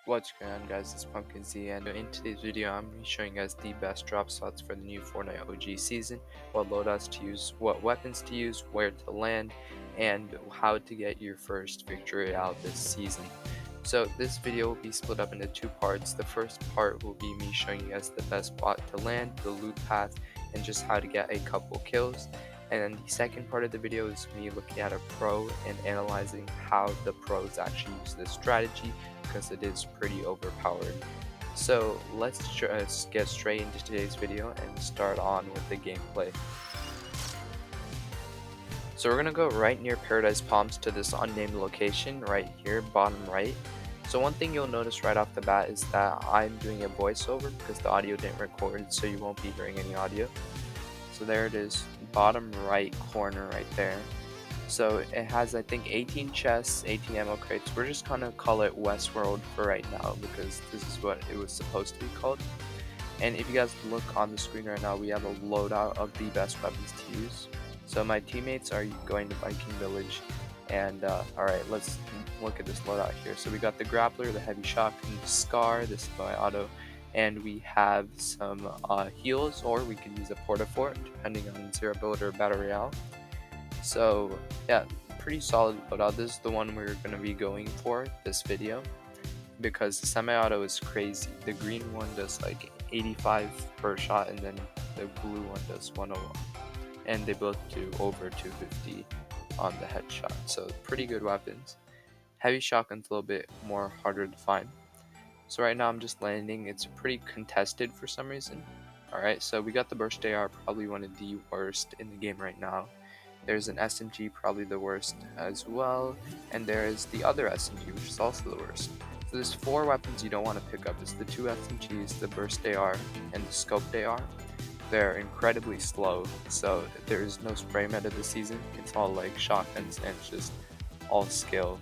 What's going on, guys? It's PumpkinZ, and in today's video I'm going to be showing you guys the best drop spots for the new Fortnite OG season, what loadouts to use, what weapons to use, where to land, and how to get your first victory out this season. So this video will be split up into two parts. The first part will be me showing you guys the best spot to land, the loot path, and just how to get a couple kills. And then the second part of the video is me looking at a pro and analyzing how the pros actually use this strategy, because it is pretty overpowered. So let's just get straight into today's video and start on with the gameplay. So we're gonna go right near Paradise Palms to this unnamed location right here, bottom right. So one thing you'll notice right off the bat is that I'm doing a voiceover because the audio didn't record, so you won't be hearing any audio. So there it is, bottom right corner right there. So it has, I think, 18 chests, 18 ammo crates. We're just gonna call it Westworld for right now because this is what it was supposed to be called. And if you guys look on the screen right now, we have a loadout of the best weapons to use. So my teammates are going to Viking Village, and alright, let's look at this loadout here. So we got the grappler, the heavy shotgun, the scar, the semi-auto, and we have some heals, or we can use a porta-fort depending on zero build or battle royale. So yeah, pretty solid loadout. This is the one we're going to be going for this video because the semi-auto is crazy. The green one does like 85 per shot, and then the blue one does 101, and they both do over 250 on the headshot. So pretty good weapons. Heavy shotgun's a little bit more harder to find. So right now I'm just landing. It's pretty contested for some reason. Alright, so we got the burst AR, probably one of the worst in the game right now. There's an SMG, probably the worst as well, and there is the other SMG, which is also the worst. So there's 4 weapons you don't want to pick up. It's the 2 SMGs, the burst AR, and the scoped AR. They're incredibly slow, so there is no spray meta this season. It's all like shotguns, and it's just all skill.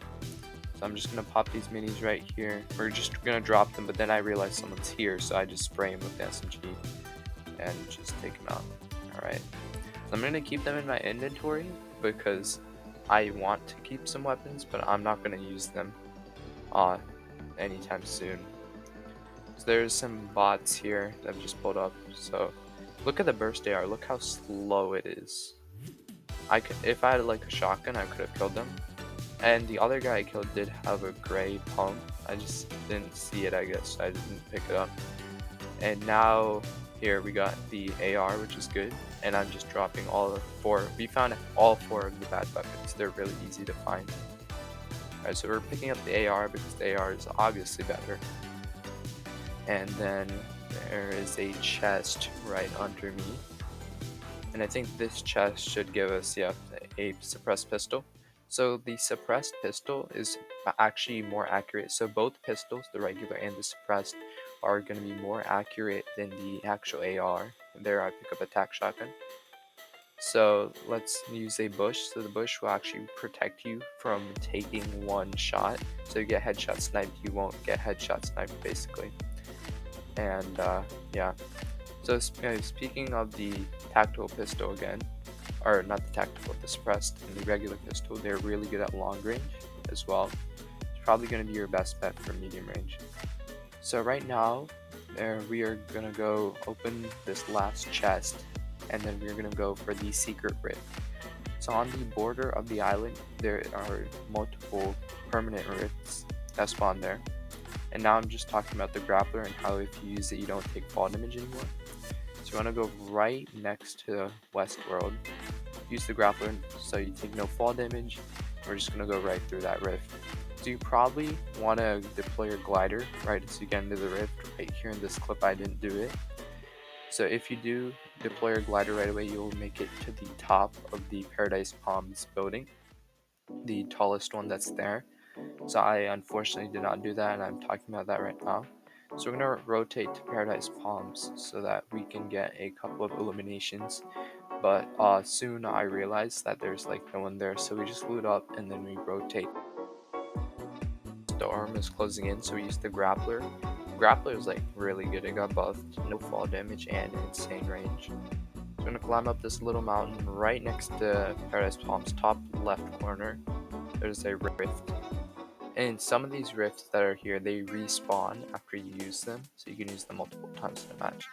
So I'm just gonna pop these minis right here. We're just gonna drop them, but then I realize someone's here, so I just spray him with the SMG and just take him out. Alright. I'm going to keep them in my inventory because I want to keep some weapons, but I'm not going to use them anytime soon. So there's some bots here that I've just pulled up. So look at the burst AR. Look how slow it is. If I had like a shotgun, I could have killed them. And the other guy I killed did have a gray pump. I just didn't see it, I guess. So I didn't pick it up. And now here we got the AR, which is good, and I'm just dropping all 4. We found all 4 of the bad weapons. They're really easy to find. Alright, so we're picking up the AR because the AR is obviously better. And then there is a chest right under me. And I think this chest should give us, yeah, a suppressed pistol. So the suppressed pistol is actually more accurate. So both pistols, the regular and the suppressed, are going to be more accurate than the actual AR. There I pick up a tac shotgun. So let's use a bush. So the bush will actually protect you from taking one shot. So you get headshot sniped, you won't get headshot sniped basically. And yeah. So speaking of the tactical pistol again, or not the tactical, the suppressed and the regular pistol, they're really good at long range as well. It's probably going to be your best bet for medium range. So right now, we are going to go open this last chest, and then we're going to go for the secret rift. So on the border of the island, there are multiple permanent rifts that spawn there. And now I'm just talking about the grappler and how if you use it, you don't take fall damage anymore. So you want to go right next to Westworld. Use the grappler so you take no fall damage. We're just going to go right through that rift. So you probably want to deploy your glider right as you get into the rift. Right here in this clip I didn't do it. So if you do deploy your glider right away, you'll make it to the top of the Paradise Palms building, the tallest one that's there. So I unfortunately did not do that, and I'm talking about that right now. So we're going to rotate to Paradise Palms so that we can get a couple of eliminations. But soon I realized that there's like no one there, so we just loot up and then we rotate. The arm is closing in, so we use the grappler. Grappler is like really good. It got buffed, no fall damage, and insane range. So we're gonna climb up this little mountain right next to Paradise Palms, top left corner. There's a rift, And some of these rifts that are here, they respawn after you use them, so you can use them multiple times in a match.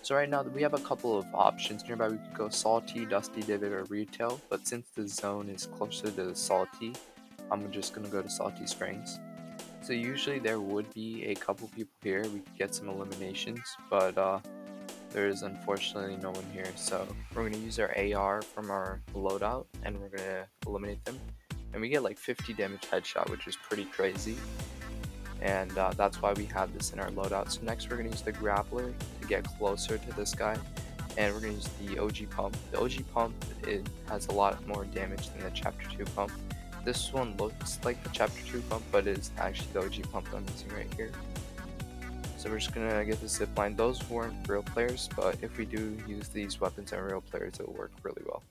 So right now we have a couple of options nearby. We could go salty, dusty divot, or retail, but since the zone is closer to salty, I'm just gonna go to salty springs. So usually there would be a couple people here. We could get some eliminations, but there is unfortunately no one here. So we're gonna use our AR from our loadout, and we're gonna eliminate them. And we get like 50 damage headshot, which is pretty crazy. And that's why we have this in our loadout. So next we're gonna use the grappler to get closer to this guy. And we're gonna use the OG pump. The OG pump, it has a lot more damage than the chapter 2 pump. This one looks like the chapter 2 pump, but is actually the OG pump I'm using right here. So we're just gonna get the zip line. Those weren't real players, but if we do use these weapons on real players, it'll work really well.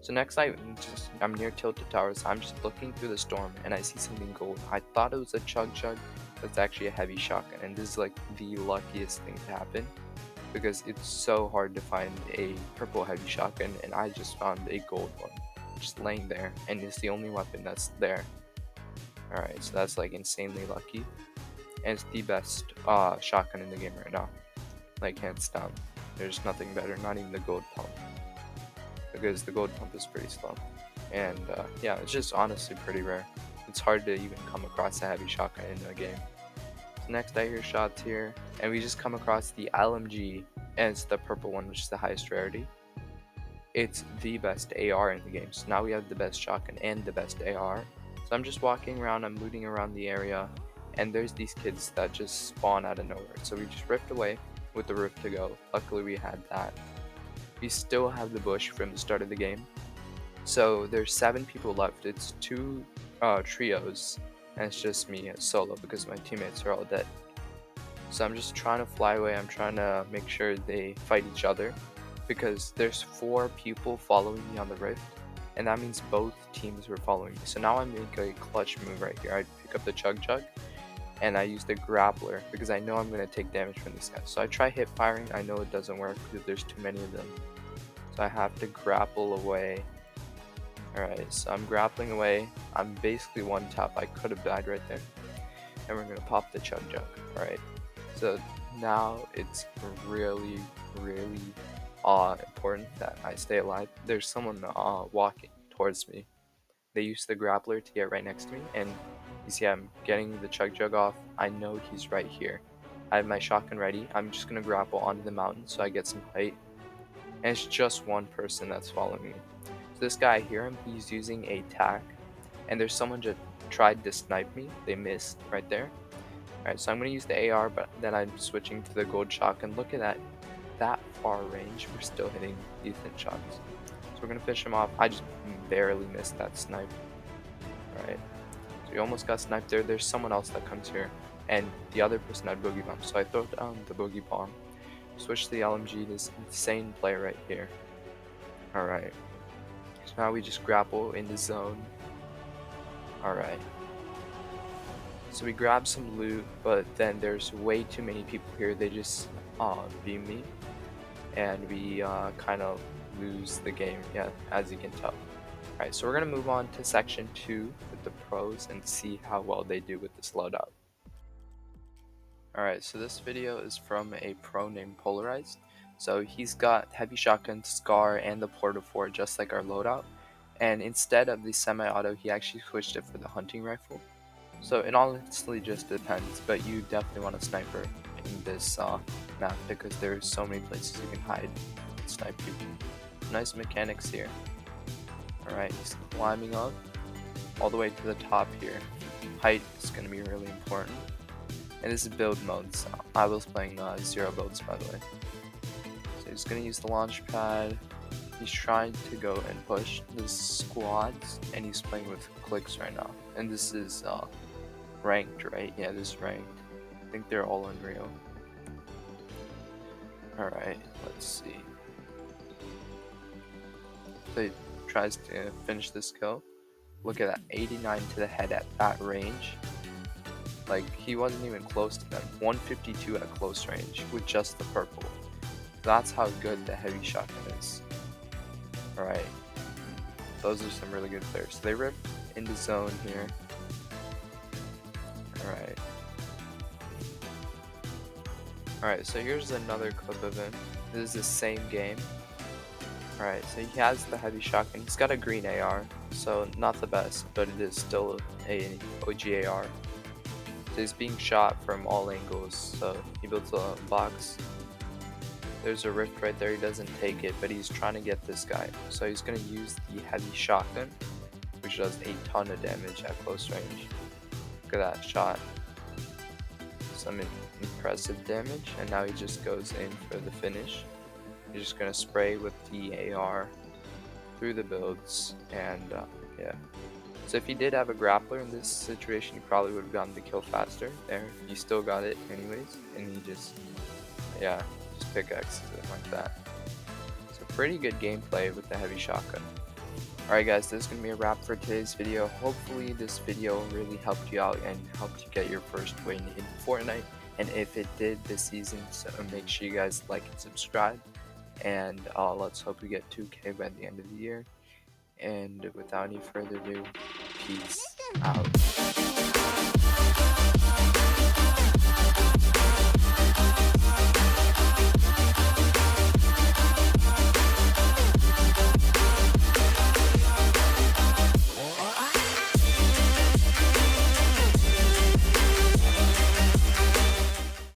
So next I'm near Tilted Towers. I'm just looking through the storm and I see something gold. I thought it was a chug, but it's actually a heavy shotgun, and this is like the luckiest thing to happen because it's so hard to find a purple heavy shotgun, and I just found a gold one just laying there, and it's the only weapon that's there. Alright, so that's like insanely lucky, and it's the best shotgun in the game right now, like hands down. There's nothing better, not even the gold pump, because the gold pump is pretty slow. And yeah, it's just honestly pretty rare. It's hard to even come across a heavy shotgun in a game. So next I hear shots here, and we just come across the LMG, and it's the purple one, which is the highest rarity. It's the best AR in the game, so now we have the best shotgun and the best AR. So I'm just walking around, I'm looting around the area, and there's these kids that just spawn out of nowhere. So we just ripped away with the roof to go. Luckily we had that. We still have the bush from the start of the game. So there's 7 people left. It's 2 trios, and it's just me solo because my teammates are all dead. So I'm just trying to fly away. I'm trying to make sure they fight each other, because there's 4 people following me on the rift, and that means both teams were following me. So now I make a clutch move right here. I pick up the chug, and I use the grappler because I know I'm going to take damage from this guy. So I try hip firing. I know it doesn't work because there's too many of them. So I have to grapple away. Alright, so I'm grappling away. I'm basically one tap. I could have died right there. And we're going to pop the chug. Alright, so now it's really important that I stay alive. There's someone walking towards me. They use the grappler to get right next to me, and you see I'm getting the chug off. I know he's right here. I have my shotgun ready. I'm just gonna grapple onto the mountain so I get some height. And it's just one person that's following me. So this guy, I hear him, he's using a tac, and there's someone just tried to snipe me. They missed right there. Alright, so I'm gonna use the AR, but then I'm switching to the gold shotgun. Look at that far range, we're still hitting decent shots. So we're gonna fish him off. I just barely missed that snipe. Alright, so we almost got sniped there. There's someone else that comes here, and the other person had boogie bomb, so I throw down the boogie bomb, switch to the LMG, this insane play right here. Alright, so now we just grapple in the zone. Alright, so we grab some loot, but then there's way too many people here. They just beam me, and we kind of lose the game, yeah, as you can tell. Alright, so we're going to move on to section 2 with the pros and see how well they do with this loadout. Alright, so this video is from a pro named Polarized. So he's got heavy shotgun, scar, and the Porta-4 just like our loadout. And instead of the semi-auto, he actually switched it for the hunting rifle. So it honestly just depends, but you definitely want a sniper in this map because there's so many places you can hide and snipe people. Nice mechanics here. Alright, he's climbing up all the way to the top here. Height is going to be really important. And this is build mode, so I was playing 0 builds, by the way. So he's going to use the launch pad. He's trying to go and push the squads, and he's playing with clix right now. And this is ranked, right? Yeah, this is ranked. I think they're all unreal. Alright, let's see. So he tries to finish this kill. Look at that, 89 to the head at that range. Like, he wasn't even close to them. 152 at close range with just the purple. That's how good the heavy shotgun is. Alright, those are some really good players. So they ripped into zone here. Alright. Alright, so here's another clip of him. This is the same game. Alright, so he has the heavy shotgun. He's got a green AR, so not the best, but it is still a OG AR. So he's being shot from all angles, so he builds a box. There's a rift right there, he doesn't take it, but he's trying to get this guy. So he's going to use the heavy shotgun, which does a ton of damage at close range. Look at that shot. Some impressive damage, and now he just goes in for the finish. He's just going to spray with the AR through the builds, and yeah. So if he did have a grappler in this situation, he probably would have gotten the kill faster. There, he still got it anyways, and he just, yeah, just pickaxes it like that. So pretty good gameplay with the heavy shotgun. Alright guys, this is going to be a wrap for today's video. Hopefully this video really helped you out and helped you get your first win in Fortnite. And if it did this season, so make sure you guys like and subscribe. And let's hope we get 2K by the end of the year. And without any further ado, peace out.